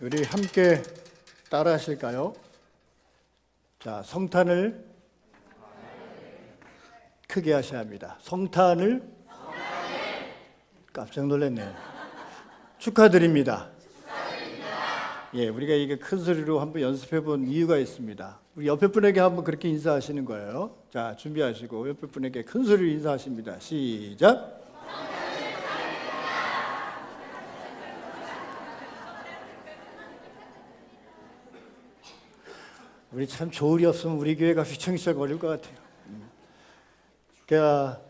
우리 함께 따라 하실까요? 자, 성탄을 크게 하셔야 합니다. 성탄을 깜짝 놀랐네요. 축하드립니다. 예, 우리가 이게 큰 소리로 한번 연습해 본 이유가 있습니다. 우리 옆에 분에게 한번 그렇게 인사하시는 거예요. 자, 준비하시고 옆에 분에게 큰 소리로 인사하십니다. 시작. 우리 참 조울이 없으면 우리 교회가 휘청휘청 거릴 것 같아요. 그러니까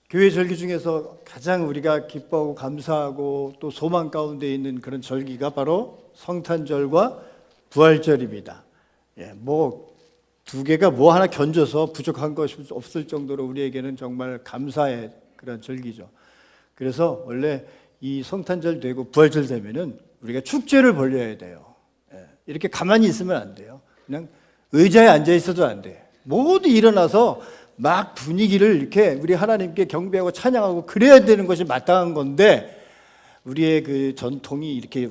교회 절기 중에서 가장 우리가 기뻐하고 감사하고 또 소망 가운데 있는 그런 절기가 바로 성탄절과 부활절입니다. 예, 두 개가 하나 견줘서 부족한 것이 없을 정도로 우리에게는 정말 감사의 그런 절기죠. 그래서 원래 이 성탄절 되고 부활절 되면은 우리가 축제를 벌려야 돼요. 이렇게 가만히 있으면 안 돼요. 그냥 의자에 앉아 있어도 안 돼. 모두 일어나서 막 분위기를 이렇게 우리 하나님께 경배하고 찬양하고 그래야 되는 것이 마땅한 건데 우리의 그 전통이 이렇게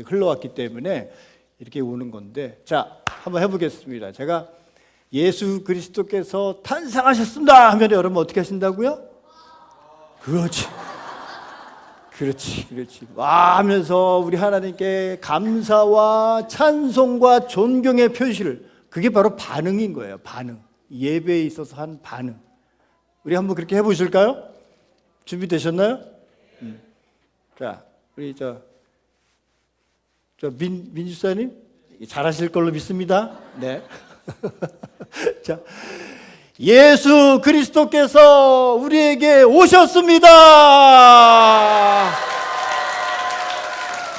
흘러왔기 때문에 이렇게 오는 건데, 자, 한번 해보겠습니다. 제가 예수 그리스도께서 탄생하셨습니다 하면 여러분 어떻게 하신다고요? 그렇지. 와 하면서 우리 하나님께 감사와 찬송과 존경의 표시를, 그게 바로 반응인 거예요. 반응. 예배에 있어서 한 반응. 우리 한번 그렇게 해보실까요? 준비되셨나요? 자, 우리 민주사님 잘하실 걸로 믿습니다. 네. 자, 예수 그리스도께서 우리에게 오셨습니다.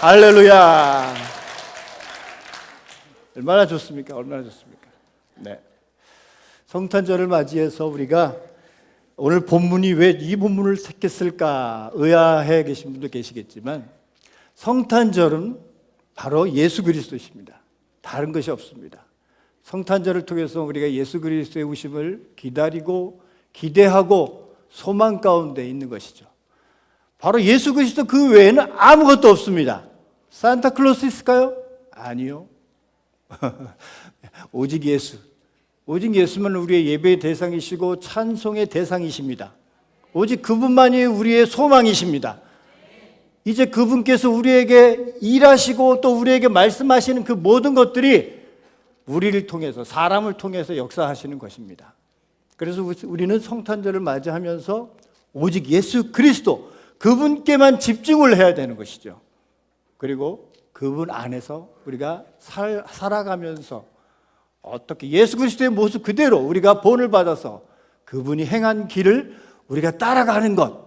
할렐루야. 얼마나 좋습니까? 네. 성탄절을 맞이해서 우리가 오늘 본문이 왜 이 본문을 택했을까 의아해 계신 분도 계시겠지만, 성탄절은 바로 예수 그리스도십니다. 다른 것이 없습니다. 성탄절을 통해서 우리가 예수 그리스도의 오심을 기다리고 기대하고 소망 가운데 있는 것이죠. 바로 예수 그리스도, 그 외에는 아무것도 없습니다. 산타클로스 있을까요? 아니요. 오직 예수만 우리의 예배의 대상이시고 찬송의 대상이십니다. 오직 그분만이 우리의 소망이십니다. 이제 그분께서 우리에게 일하시고 또 우리에게 말씀하시는 그 모든 것들이 우리를 통해서, 사람을 통해서 역사하시는 것입니다. 그래서 우리는 성탄절을 맞이하면서 오직 예수 그리스도, 그분께만 집중을 해야 되는 것이죠. 그리고 그분 안에서 우리가 살아가면서 어떻게 예수 그리스도의 모습 그대로 우리가 본을 받아서 그분이 행한 길을 우리가 따라가는 것,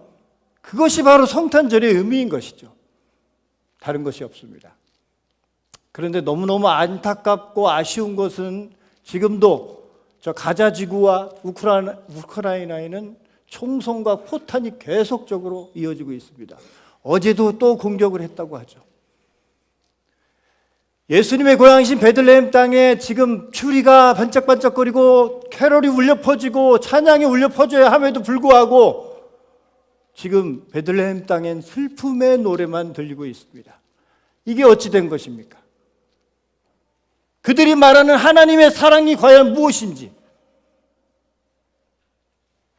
그것이 바로 성탄절의 의미인 것이죠. 다른 것이 없습니다. 그런데 너무너무 안타깝고 아쉬운 것은 지금도 저 가자 지구와 우크라이나에는 총성과 포탄이 계속적으로 이어지고 있습니다. 어제도 또 공격을 했다고 하죠. 예수님의 고향이신 베들레헴 땅에 지금 추리가 반짝반짝거리고 캐롤이 울려 퍼지고 찬양이 울려 퍼져야 함에도 불구하고 지금 베들레헴 땅엔 슬픔의 노래만 들리고 있습니다. 이게 어찌 된 것입니까? 그들이 말하는 하나님의 사랑이 과연 무엇인지.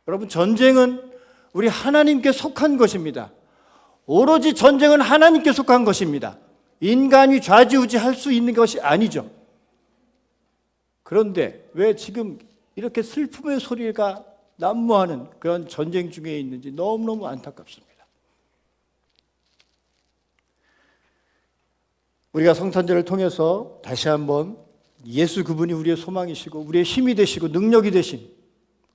여러분, 전쟁은 우리 하나님께 속한 것입니다. 오로지 전쟁은 하나님께 속한 것입니다. 인간이 좌지우지할 수 있는 것이 아니죠. 그런데 왜 지금 이렇게 슬픔의 소리가 난무하는 그런 전쟁 중에 있는지 너무너무 안타깝습니다. 우리가 성탄절을 통해서 다시 한번 예수, 그분이 우리의 소망이시고 우리의 힘이 되시고 능력이 되신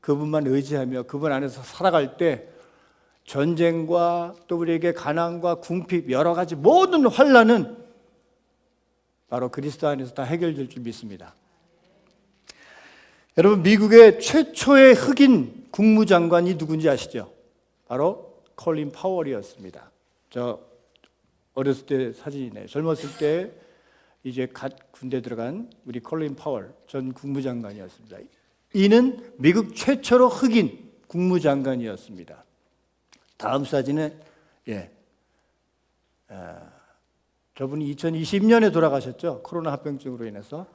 그분만 의지하며 그분 안에서 살아갈 때 전쟁과 또 우리에게 가난과 궁핍, 여러 가지 모든 환난은 바로 그리스도 안에서 다 해결될 줄 믿습니다. 여러분, 미국의 최초의 흑인 국무장관이 누군지 아시죠? 바로 콜린 파월이었습니다. 저 어렸을 때 사진이네요. 젊었을 때 이제 갓 군대 들어간 우리 콜린 파월 전 국무장관이었습니다. 이는 미국 최초로 흑인 국무장관이었습니다. 다음 사진은 저분이 2020년에 돌아가셨죠. 코로나 합병증으로 인해서.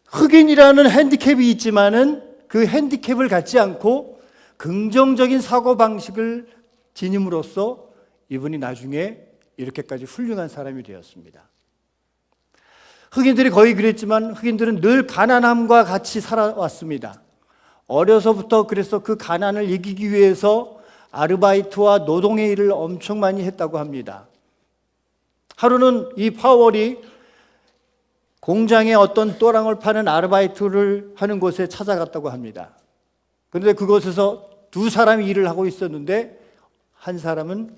흑인이라는 핸디캡이 있지만은 그 핸디캡을 갖지 않고 긍정적인 사고방식을 지님으로써 이분이 나중에 이렇게까지 훌륭한 사람이 되었습니다. 흑인들이 거의 그랬지만 흑인들은 늘 가난함과 같이 살아왔습니다. 어려서부터 그래서 그 가난을 이기기 위해서 아르바이트와 노동의 일을 엄청 많이 했다고 합니다. 하루는 이 파월이 공장에 어떤 또랑을 파는 아르바이트를 하는 곳에 찾아갔다고 합니다. 그런데 그곳에서 두 사람이 일을 하고 있었는데 한 사람은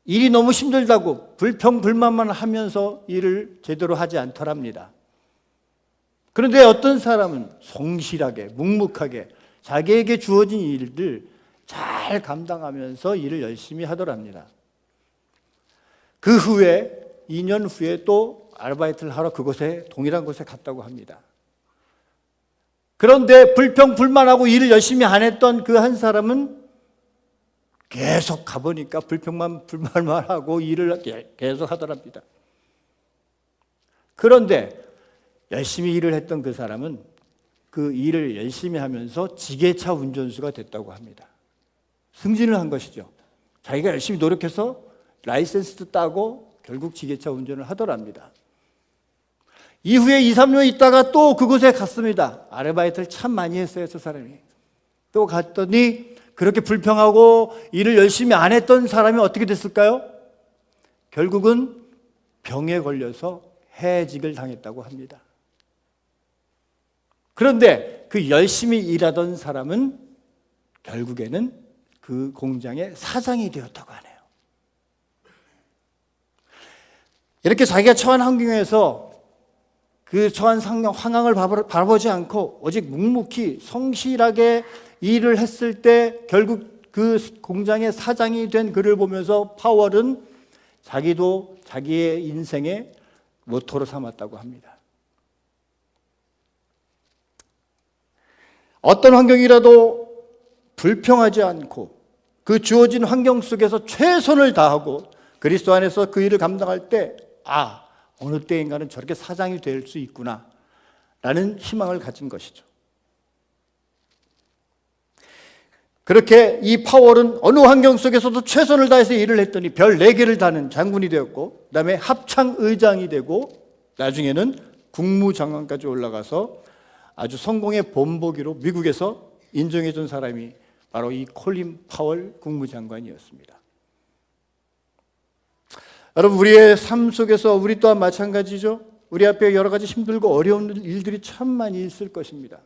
일이 너무 힘들다고 불평불만만 하면서 일을 제대로 하지 않더랍니다. 그런데 어떤 사람은 성실하게 묵묵하게 자기에게 주어진 일들 잘 감당하면서 일을 열심히 하더랍니다. 그 후에 2년 후에 또 아르바이트를 하러 그곳에 동일한 곳에 갔다고 합니다. 그런데 불평불만하고 일을 열심히 안 했던 그 한 사람은 계속 가보니까 불평만 하고 일을 계속 하더랍니다. 그런데 열심히 일을 했던 그 사람은 그 일을 열심히 하면서 지게차 운전수가 됐다고 합니다. 승진을 한 것이죠. 자기가 열심히 노력해서 라이센스도 따고 결국 지게차 운전을 하더랍니다. 이후에 2, 3년 있다가 또 그곳에 갔습니다. 아르바이트를 참 많이 했어요, 저 사람이. 또 갔더니 그렇게 불평하고 일을 열심히 안 했던 사람이 어떻게 됐을까요? 결국은 병에 걸려서 해직을 당했다고 합니다. 그런데 그 열심히 일하던 사람은 결국에는 그 공장의 사장이 되었다고 하네요. 이렇게 자기가 처한 환경에서 그 처한 상황을 바라보지 않고 오직 묵묵히 성실하게 일을 했을 때 결국 그 공장의 사장이 된 그를 보면서 파월은 자기도 자기의 인생의 모토로 삼았다고 합니다. 어떤 환경이라도 불평하지 않고 그 주어진 환경 속에서 최선을 다하고 그리스도 안에서 그 일을 감당할 때 어느 때인가는 저렇게 사장이 될 수 있구나 라는 희망을 가진 것이죠. 그렇게 이 파월은 어느 환경 속에서도 최선을 다해서 일을 했더니 별 4개를 다는 장군이 되었고 그 다음에 합창의장이 되고 나중에는 국무장관까지 올라가서 아주 성공의 본보기로 미국에서 인정해 준 사람이 바로 이 콜린 파월 국무장관이었습니다. 여러분, 우리의 삶 속에서 우리 또한 마찬가지죠. 우리 앞에 여러 가지 힘들고 어려운 일들이 참 많이 있을 것입니다.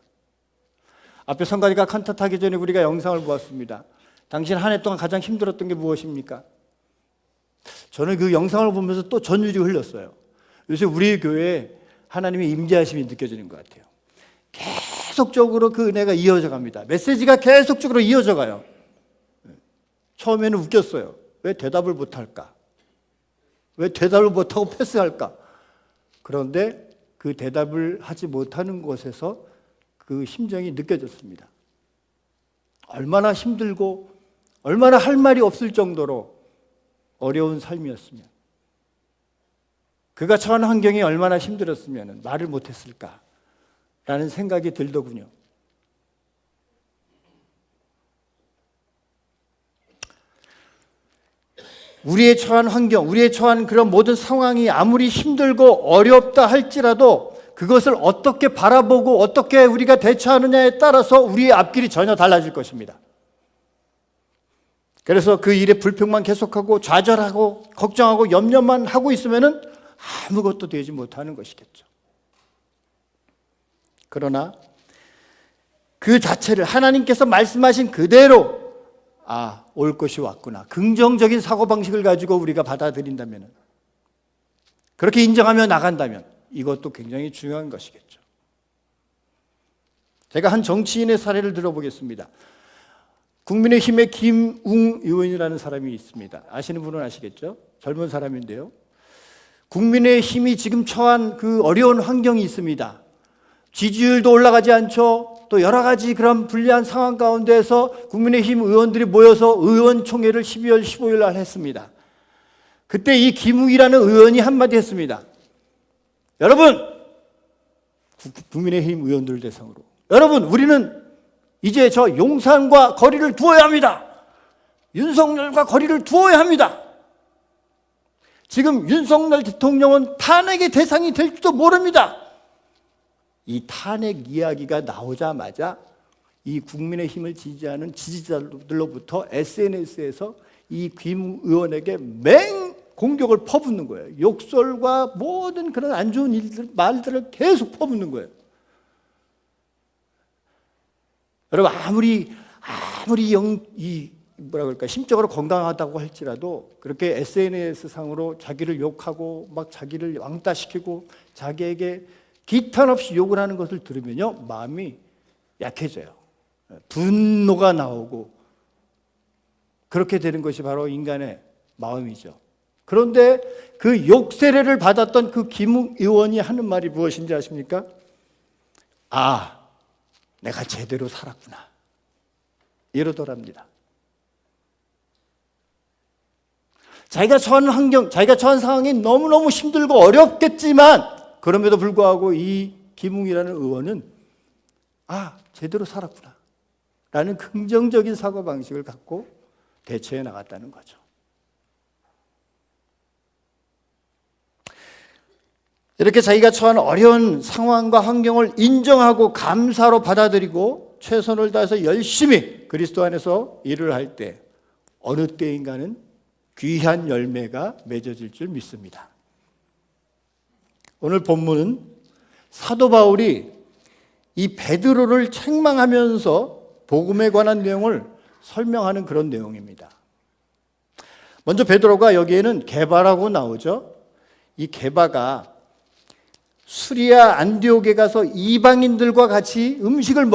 앞에 성가대가 칸타타기 전에 우리가 영상을 보았습니다. 당신 한 해 동안 가장 힘들었던 게 무엇입니까? 저는 그 영상을 보면서 또 전율이 흘렀어요. 요새 우리 교회에 하나님의 임재하심이 느껴지는 것 같아요. 계속적으로 그 은혜가 이어져 갑니다. 메시지가 계속적으로 이어져 가요. 처음에는 웃겼어요. 왜 대답을 못할까? 왜 대답을 못하고 패스할까? 그런데 그 대답을 하지 못하는 곳에서 그 심정이 느껴졌습니다. 얼마나 힘들고 얼마나 할 말이 없을 정도로 어려운 삶이었으면, 그가 처한 환경이 얼마나 힘들었으면 말을 못했을까라는 생각이 들더군요. 우리의 처한 환경, 우리의 처한 그런 모든 상황이 아무리 힘들고 어렵다 할지라도 그것을 어떻게 바라보고 어떻게 우리가 대처하느냐에 따라서 우리의 앞길이 전혀 달라질 것입니다. 그래서 그 일에 불평만 계속하고 좌절하고 걱정하고 염려만 하고 있으면 아무것도 되지 못하는 것이겠죠. 그러나 그 자체를 하나님께서 말씀하신 그대로 올 것이 왔구나, 긍정적인 사고방식을 가지고 우리가 받아들인다면, 그렇게 인정하며 나간다면 이것도 굉장히 중요한 것이겠죠. 제가 한 정치인의 사례를 들어보겠습니다. 국민의힘의 김웅 의원이라는 사람이 있습니다. 아시는 분은 아시겠죠? 젊은 사람인데요. 국민의힘이 지금 처한 그 어려운 환경이 있습니다. 지지율도 올라가지 않죠. 또 여러 가지 그런 불리한 상황 가운데에서 국민의힘 의원들이 모여서 의원총회를 12월 15일 날 했습니다. 그때 이 김웅이라는 의원이 한마디 했습니다. 여러분, 국민의힘 의원들 대상으로, 여러분, 우리는 이제 저 용산과 거리를 두어야 합니다. 윤석열과 거리를 두어야 합니다. 지금 윤석열 대통령은 탄핵의 대상이 될지도 모릅니다. 이 탄핵 이야기가 나오자마자 이 국민의힘을 지지하는 지지자들로부터 SNS에서 이 김 의원에게 맹 공격을 퍼붓는 거예요. 욕설과 모든 그런 안 좋은 말들을 계속 퍼붓는 거예요. 여러분, 아무리 뭐라 그럴까, 심적으로 건강하다고 할지라도 그렇게 SNS 상으로 자기를 욕하고 막 자기를 왕따시키고 자기에게 기탄 없이 욕을 하는 것을 들으면요, 마음이 약해져요. 분노가 나오고 그렇게 되는 것이 바로 인간의 마음이죠. 그런데 그 욕세례를 받았던 그 김 의원이 하는 말이 무엇인지 아십니까? 아, 내가 제대로 살았구나, 이러더랍니다. 자기가 처한 환경, 자기가 처한 상황이 너무너무 힘들고 어렵겠지만 그럼에도 불구하고 이 김웅이라는 의원은 아, 제대로 살았구나 라는 긍정적인 사고방식을 갖고 대처해 나갔다는 거죠. 이렇게 자기가 처한 어려운 상황과 환경을 인정하고 감사로 받아들이고 최선을 다해서 열심히 그리스도 안에서 일을 할 때 어느 때인가는 귀한 열매가 맺어질 줄 믿습니다. 오늘 본문은 사도 바울이 이 베드로를 책망하면서 복음에 관한 내용을 설명하는 그런 내용입니다. 먼저 베드로가 여기에는 게바라고 나오죠. 이 게바가 수리아 안디옥에 가서 이방인들과 같이 음식을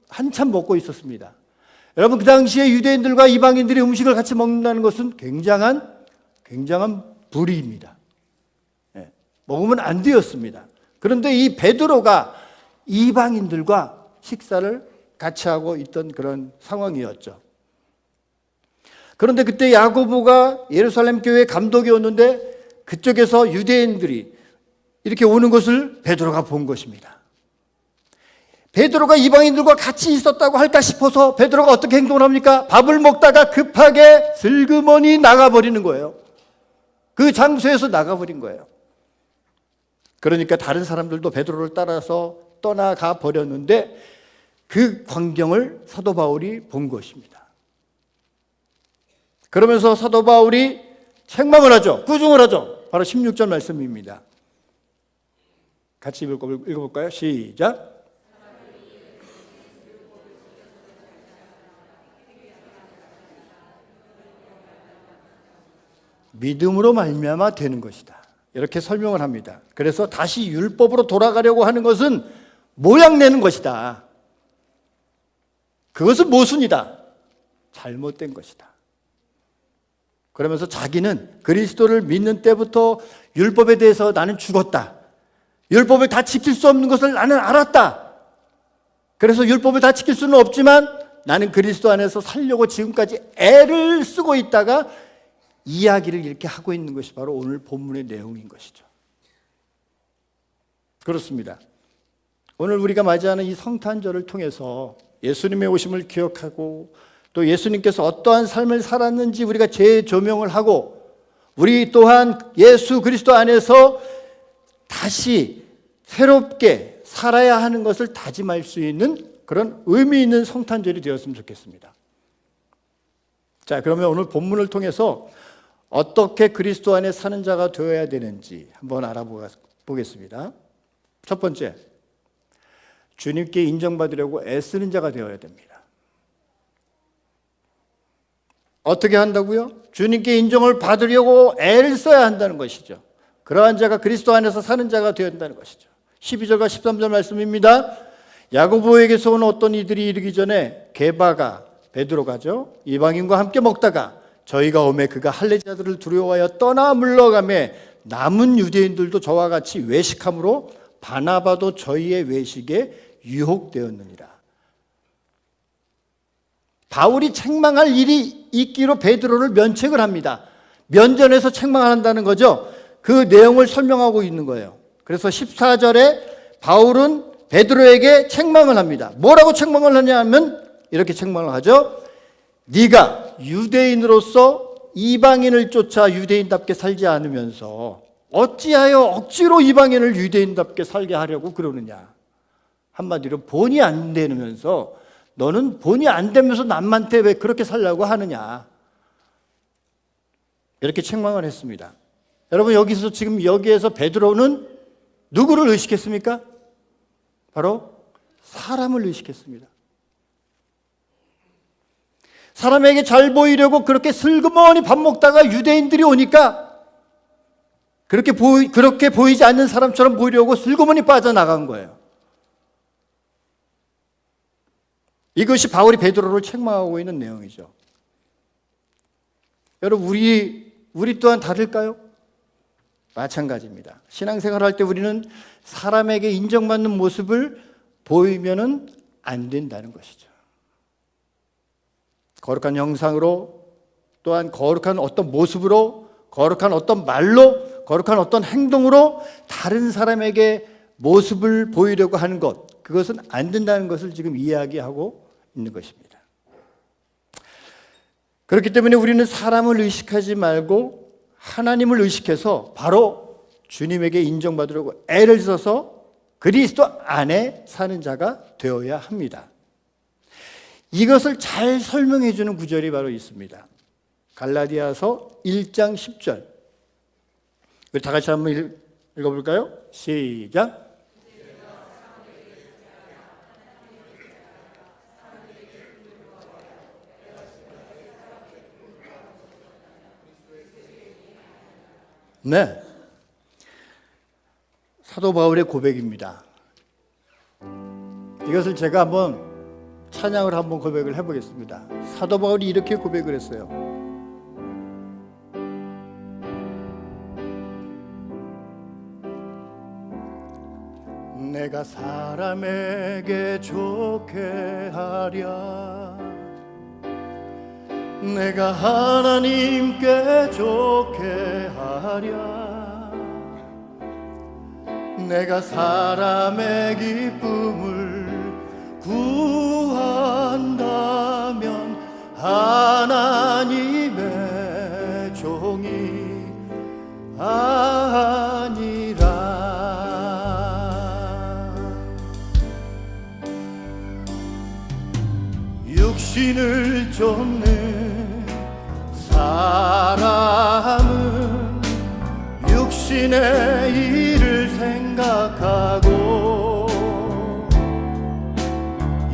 한참 먹고 있었습니다. 여러분, 그 당시에 유대인들과 이방인들이 음식을 같이 먹는다는 것은 굉장한 불의입니다. 먹으면 안 되었습니다. 그런데 이 베드로가 이방인들과 식사를 같이 하고 있던 그런 상황이었죠. 그런데 그때 야고보가 예루살렘 교회 감독이었는데 그쪽에서 유대인들이 이렇게 오는 것을 베드로가 본 것입니다. 베드로가 이방인들과 같이 있었다고 할까 싶어서 베드로가 어떻게 행동을 합니까? 밥을 먹다가 급하게 슬그머니 나가버리는 거예요. 그 장소에서 나가버린 거예요. 그러니까 다른 사람들도 베드로를 따라서 떠나가 버렸는데 그 광경을 사도 바울이 본 것입니다. 그러면서 사도 바울이 책망을 하죠. 꾸중을 하죠. 바로 16절 말씀입니다. 같이 읽어볼까요? 시작. 믿음으로 말미암아 되는 것이다, 이렇게 설명을 합니다. 그래서 다시 율법으로 돌아가려고 하는 것은 모양내는 것이다. 그것은 모순이다. 잘못된 것이다. 그러면서 자기는 그리스도를 믿는 때부터 율법에 대해서 나는 죽었다. 율법을 다 지킬 수 없는 것을 나는 알았다. 그래서 율법을 다 지킬 수는 없지만 나는 그리스도 안에서 살려고 지금까지 애를 쓰고 있다가 이야기를 이렇게 하고 있는 것이 바로 오늘 본문의 내용인 것이죠. 그렇습니다. 오늘 우리가 맞이하는 이 성탄절을 통해서 예수님의 오심을 기억하고 또 예수님께서 어떠한 삶을 살았는지 우리가 재조명을 하고 우리 또한 예수 그리스도 안에서 다시 새롭게 살아야 하는 것을 다짐할 수 있는 그런 의미 있는 성탄절이 되었으면 좋겠습니다. 자, 그러면 오늘 본문을 통해서 어떻게 그리스도 안에 사는 자가 되어야 되는지 한번 알아보겠습니다. 첫 번째, 주님께 인정받으려고 애쓰는 자가 되어야 됩니다. 어떻게 한다고요? 주님께 인정을 받으려고 애를 써야 한다는 것이죠. 그러한 자가 그리스도 안에서 사는 자가 되어야 한다는 것이죠. 12절과 13절 말씀입니다. 야고보에게서 온 어떤 이들이 이르기 전에 게바가, 베드로가죠, 이방인과 함께 먹다가 저희가 오매 그가 할례자들을 두려워하여 떠나 물러가매 남은 유대인들도 저와 같이 외식함으로 바나바도 저희의 외식에 유혹되었느니라. 바울이 책망할 일이 있기로 베드로를 면책을 합니다. 면전에서 책망한다는 거죠. 그 내용을 설명하고 있는 거예요. 그래서 14절에 바울은 베드로에게 책망을 합니다. 뭐라고 책망을 하냐면 이렇게 책망을 하죠. 네가 유대인으로서 이방인을 쫓아 유대인답게 살지 않으면서 어찌하여 억지로 이방인을 유대인답게 살게 하려고 그러느냐. 한마디로 본이 안 되면서 너는 본이 안 되면서 남한테 왜 그렇게 살려고 하느냐. 이렇게 책망을 했습니다. 여러분 여기서 지금 여기에서 베드로는 누구를 의식했습니까? 바로 사람을 의식했습니다. 사람에게 잘 보이려고 그렇게 슬그머니 밥 먹다가 유대인들이 오니까 그렇게 보이지 않는 사람처럼 보이려고 슬그머니 빠져나간 거예요. 이것이 바울이 베드로를 책망하고 있는 내용이죠. 여러분 우리 또한 다를까요? 마찬가지입니다. 신앙생활할 때 우리는 사람에게 인정받는 모습을 보이면은 안 된다는 것이죠. 거룩한 형상으로 또한 거룩한 어떤 모습으로 거룩한 어떤 말로 거룩한 어떤 행동으로 다른 사람에게 모습을 보이려고 하는 것, 그것은 안 된다는 것을 지금 이야기하고 있는 것입니다. 그렇기 때문에 우리는 사람을 의식하지 말고 하나님을 의식해서 바로 주님에게 인정받으려고 애를 써서 그리스도 안에 사는 자가 되어야 합니다. 이것을 잘 설명해 주는 구절이 바로 있습니다. 갈라디아서 1장 10절. 우리 다 같이 한번 읽어볼까요? 시작. 네, 사도 바울의 고백입니다. 이것을 제가 한번 찬양을 한번 고백을 해보겠습니다. 사도 바울이 이렇게 고백을 했어요. 내가 사람에게 좋게 하랴, 내가 하나님께 좋게 하랴, 내가 사람의 기쁨을 구한다면 하나님의 종이 아니라. 육신을 쫓는 사람은 육신의 일을 생각하고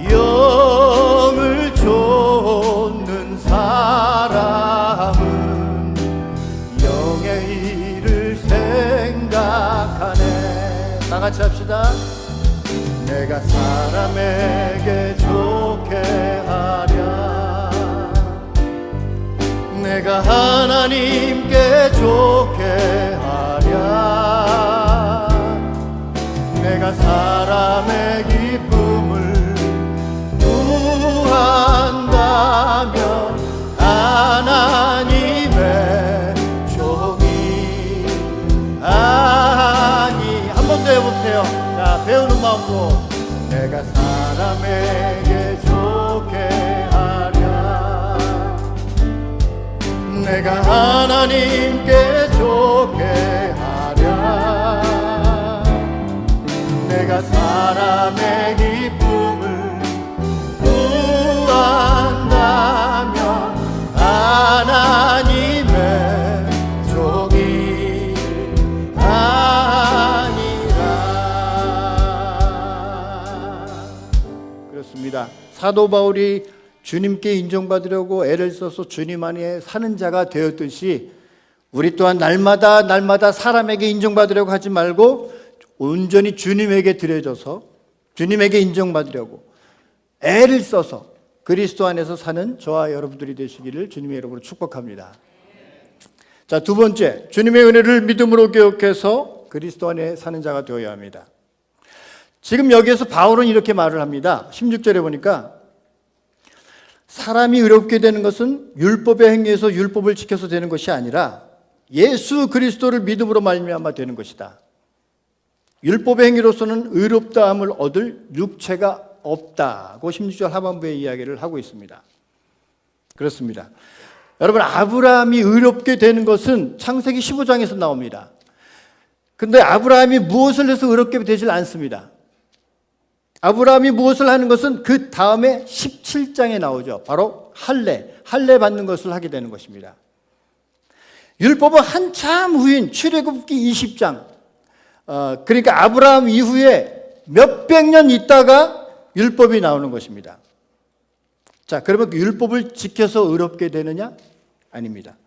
영을 쫓는 사람은 영의 일을 생각하네. 다 같이 합시다. 내가 사람에게 좋게 하랴, 내가 하나님께 좋게 하랴, 내가 사람의 기쁨을 구한다면 하나님의 종이 아니. 한 번 더 해보세요. 자, 배우는 마음으로. 내가 사람에게 좋게 하랴, 내가 하나님께 좋게 하랴, 내가 사람의 기쁨을 구한다면 하나님의 종이 아니라. 그렇습니다. 사도 바울이 주님께 인정받으려고 애를 써서 주님 안에 사는 자가 되었듯이 우리 또한 날마다 사람에게 인정받으려고 하지 말고 온전히 주님에게 드려져서 주님에게 인정받으려고 애를 써서 그리스도 안에서 사는 저와 여러분들이 되시기를 주님의 이름으로 축복합니다. 자, 두 번째, 주님의 은혜를 믿음으로 기억해서 그리스도 안에 사는 자가 되어야 합니다. 지금 여기에서 바울은 이렇게 말을 합니다. 16절에 보니까 사람이 의롭게 되는 것은 율법의 행위에서 율법을 지켜서 되는 것이 아니라 예수 그리스도를 믿음으로 말미암아 되는 것이다. 율법의 행위로서는 의롭다함을 얻을 육체가 없다고 16절 하반부의 이야기를 하고 있습니다. 그렇습니다. 여러분, 아브라함이 의롭게 되는 것은 창세기 15장에서 나옵니다. 근데 아브라함이 무엇을 해서 의롭게 되질 않습니다. 아브라함이 무엇을 하는 것은 그 다음에 17장에 나오죠. 바로 할례 받는 것을 하게 되는 것입니다. 율법은 한참 후인 출애굽기 20장, 그러니까 아브라함 이후에 몇백 년 있다가 율법이 나오는 것입니다. 자, 그러면 율법을 지켜서 의롭게 되느냐? 아닙니다.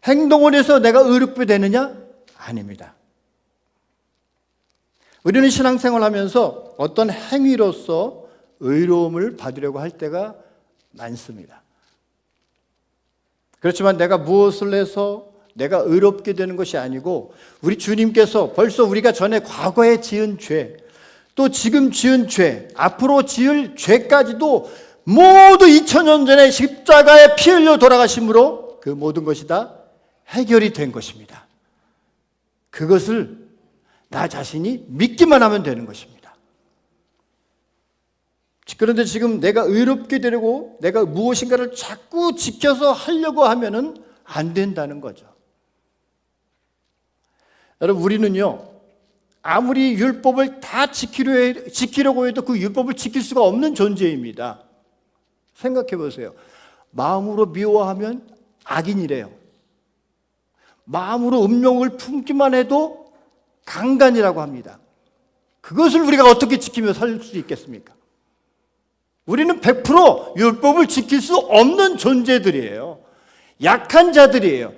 행동을 해서 내가 의롭게 되느냐? 아닙니다. 우리는 신앙생활 하면서 어떤 행위로서 의로움을 받으려고 할 때가 많습니다. 그렇지만 내가 무엇을 해서 내가 의롭게 되는 것이 아니고 우리 주님께서 벌써 우리가 전에 과거에 지은 죄, 또 지금 지은 죄, 앞으로 지을 죄까지도 모두 2000년 전에 십자가에 피 흘려 돌아가심으로 그 모든 것이 다 해결이 된 것입니다. 그것을 나 자신이 믿기만 하면 되는 것입니다. 그런데 지금 내가 의롭게 되려고 내가 무엇인가를 자꾸 지켜서 하려고 하면은 안 된다는 거죠. 여러분, 우리는요, 아무리 율법을 다 지키려고 해도 그 율법을 지킬 수가 없는 존재입니다. 생각해 보세요. 마음으로 미워하면 악인이래요. 마음으로 음욕을 품기만 해도 강간이라고 합니다. 그것을 우리가 어떻게 지키며 살 수 있겠습니까? 우리는 100% 율법을 지킬 수 없는 존재들이에요. 약한 자들이에요.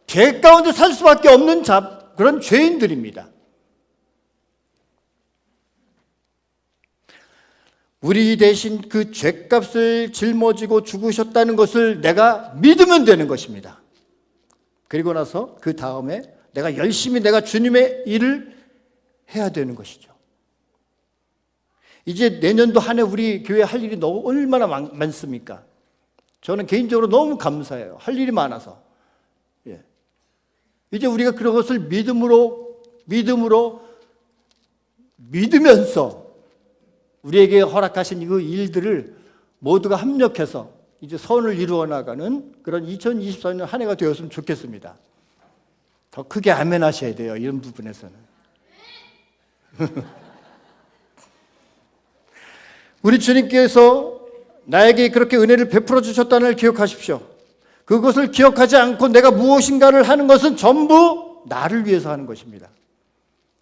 죄 가운데 살 수밖에 없는 그런 죄인들입니다. 우리 대신 그 죄값을 짊어지고 죽으셨다는 것을 내가 믿으면 되는 것입니다. 그리고 나서 그 다음에 내가 열심히 내가 주님의 일을 해야 되는 것이죠. 이제 내년도 한 해 우리 교회 할 일이 얼마나 많습니까? 저는 개인적으로 너무 감사해요. 할 일이 많아서. 예. 이제 우리가 그것을 믿으면서 우리에게 허락하신 그 일들을 모두가 합력해서 이제 선을 이루어 나가는 그런 2024년 한 해가 되었으면 좋겠습니다. 더 크게 아멘 하셔야 돼요. 이런 부분에서는. 우리 주님께서 나에게 그렇게 은혜를 베풀어 주셨다는 걸 기억하십시오. 그것을 기억하지 않고 내가 무엇인가를 하는 것은 전부 나를 위해서 하는 것입니다.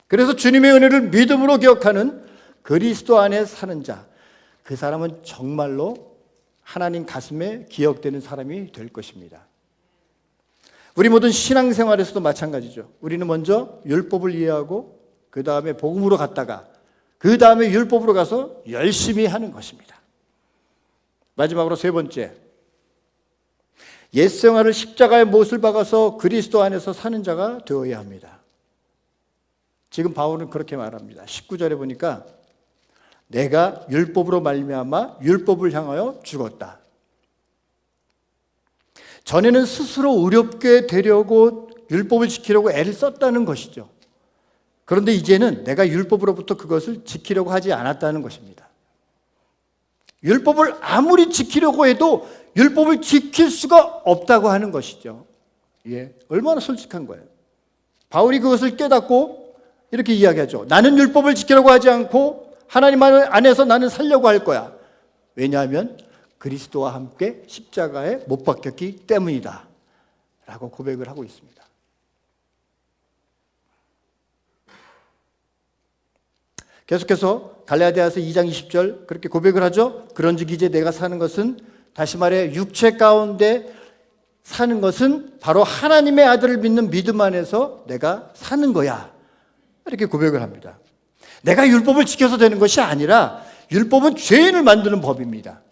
그래서 주님의 은혜를 믿음으로 기억하는 그리스도 안에 사는 자, 그 사람은 정말로 하나님 가슴에 기억되는 사람이 될 것입니다. 우리 모든 신앙생활에서도 마찬가지죠. 우리는 먼저 율법을 이해하고 그 다음에 복음으로 갔다가 그 다음에 율법으로 가서 열심히 하는 것입니다. 마지막으로 세 번째, 옛생활을 십자가의 못을 박아서 그리스도 안에서 사는 자가 되어야 합니다. 지금 바울은 그렇게 말합니다. 19절에 보니까 내가 율법으로 말미암아 율법을 향하여 죽었다. 전에는 스스로 의롭게 되려고 율법을 지키려고 애를 썼다는 것이죠. 그런데 이제는 내가 율법으로부터 그것을 지키려고 하지 않았다는 것입니다. 율법을 아무리 지키려고 해도 율법을 지킬 수가 없다고 하는 것이죠. 예, 얼마나 솔직한 거예요. 바울이 그것을 깨닫고 이렇게 이야기하죠. 나는 율법을 지키려고 하지 않고 하나님 안에서 나는 살려고 할 거야. 왜냐하면 그리스도와 함께 십자가에 못 박혔기 때문이다 라고 고백을 하고 있습니다. 계속해서 갈라디아서 2장 20절 그렇게 고백을 하죠. 그런즉 이제 내가 사는 것은, 다시 말해 육체 가운데 사는 것은 바로 하나님의 아들을 믿는 믿음 안에서 내가 사는 거야, 이렇게 고백을 합니다. 내가 율법을 지켜서 되는 것이 아니라 율법은 죄인을 만드는 법입니다.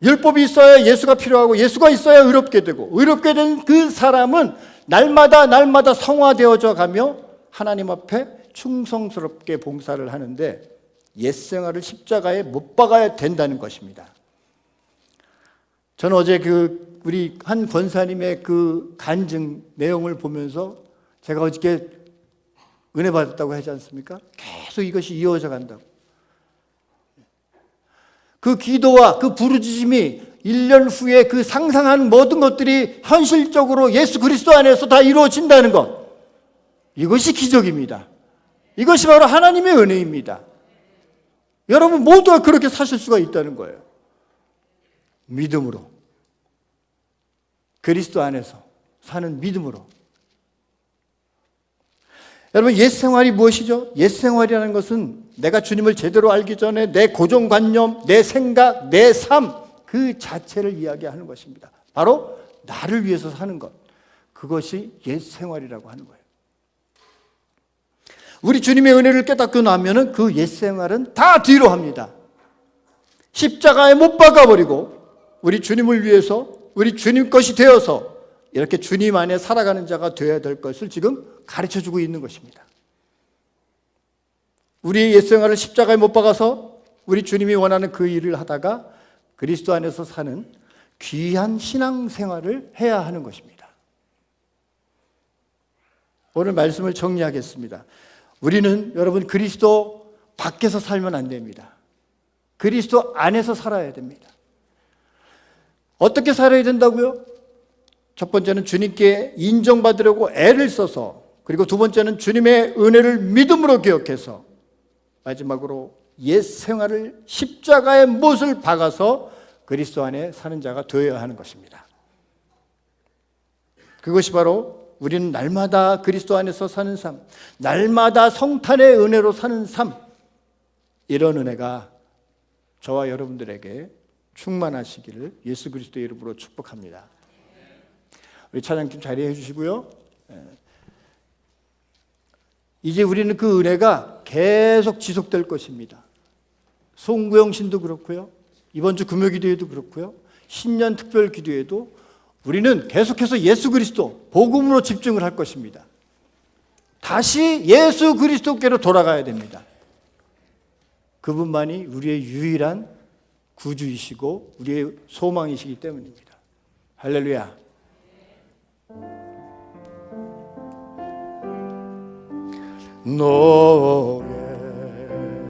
율법이 있어야 예수가 필요하고 예수가 있어야 의롭게 되고, 의롭게 된 그 사람은 날마다 성화되어져 가며 하나님 앞에 충성스럽게 봉사를 하는데 옛생활을 십자가에 못 박아야 된다는 것입니다. 저는 어제 우리 한 권사님의 그 간증 내용을 보면서 제가 어저께 은혜 받았다고 하지 않습니까? 계속 이것이 이어져 간다고. 그 기도와 그 부르짖음이 1년 후에 그 상상한 모든 것들이 현실적으로 예수 그리스도 안에서 다 이루어진다는 것. 이것이 기적입니다. 이것이 바로 하나님의 은혜입니다. 여러분 모두가 그렇게 사실 수가 있다는 거예요. 믿음으로. 그리스도 안에서 사는 믿음으로. 여러분 옛 생활이 무엇이죠? 옛 생활이라는 것은 내가 주님을 제대로 알기 전에 내 고정관념, 내 생각, 내 삶 그 자체를 이야기하는 것입니다. 바로 나를 위해서 사는 것. 그것이 옛 생활이라고 하는 거예요. 우리 주님의 은혜를 깨닫고 나면은 그 옛 생활은 다 뒤로 합니다. 십자가에 못 박아버리고 우리 주님을 위해서 우리 주님 것이 되어서 이렇게 주님 안에 살아가는 자가 되어야 될 것을 지금 가르쳐주고 있는 것입니다. 우리의 옛 생활을 십자가에 못 박아서 우리 주님이 원하는 그 일을 하다가 그리스도 안에서 사는 귀한 신앙생활을 해야 하는 것입니다. 오늘 말씀을 정리하겠습니다. 우리는 여러분 그리스도 밖에서 살면 안 됩니다. 그리스도 안에서 살아야 됩니다. 어떻게 살아야 된다고요? 첫 번째는 주님께 인정받으려고 애를 써서, 그리고 두 번째는 주님의 은혜를 믿음으로 기억해서, 마지막으로 옛 생활을 십자가의 못을 박아서 그리스도 안에 사는 자가 되어야 하는 것입니다. 그것이 바로 우리는 날마다 그리스도 안에서 사는 삶, 날마다 성탄의 은혜로 사는 삶, 이런 은혜가 저와 여러분들에게 충만하시기를 예수 그리스도의 이름으로 축복합니다. 우리 찬양팀 자리해 주시고요. 이제 우리는 그 은혜가 계속 지속될 것입니다. 송구영 신도 그렇고요. 이번 주 금요기도에도 그렇고요. 신년 특별 기도에도 우리는 계속해서 예수 그리스도 복음으로 집중을 할 것입니다. 다시 예수 그리스도께로 돌아가야 됩니다. 그분만이 우리의 유일한 구주이시고 우리의 소망이시기 때문입니다. 할렐루야. 노래